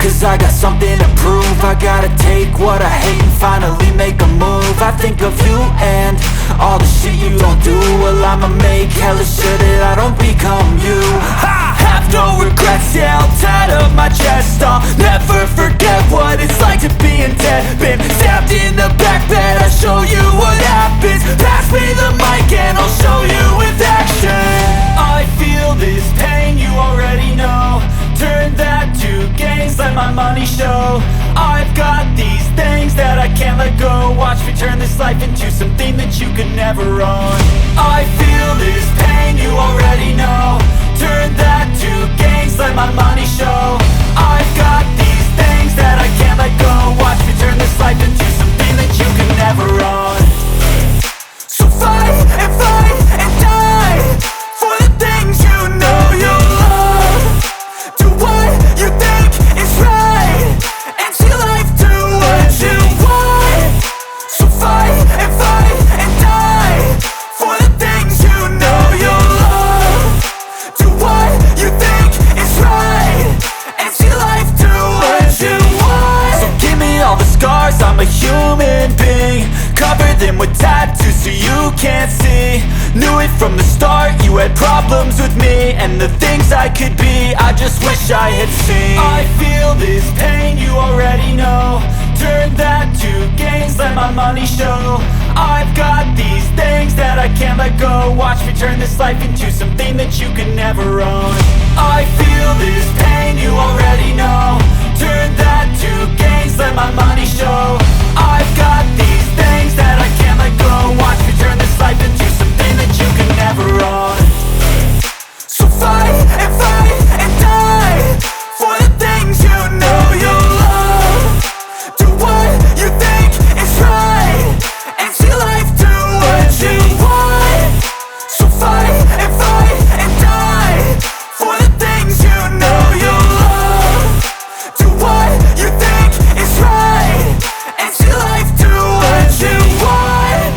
cause I got something to prove. I gotta take what I hate and finally make a move. I think of you and all the shit you don't do. Well, I'ma make hella sure that I don't become you. I have no regrets, yeah, I'll tie up my chest. I'll never forget what it's like to be in debt. Been stabbed in the back bed, I'll show you what happens. Pass me the mic and I'll show you with action. I feel this pain, you already know. Turn that to gains, let my money show. I've got these things that I can't let go. Watch me turn this life into something that you could never own. I feel this pain, you already know. Turn that to gains, let my money show. I've got these things that I can't let go. Watch me turn this life into something that you could never own. So fight and die for the things you know you love. Do what you think is right and see life do what you want. So fight and die for the things you know you love. Do what you think is right and see life do what you want. So give me all the scars, I'm a human being. Cover them with tattoos so you can't see. Knew it from the start, you had problems with me and the things I could be, I just wish I had seen. I feel this pain, you already know. Turn that to gains, let my money show. I've got these things that I can't let go. Watch me turn this life into something that you can never own. I feel this pain, you already know. Turn that to gains, let my money show. I've got these things that I can't let go. Watch me turn this life into something that you can never own. So fight and die for the things you know you love. Do what you think is right and see life do what you want. So fight and die for the things you know you love. Do what you think is right and see life do what you want.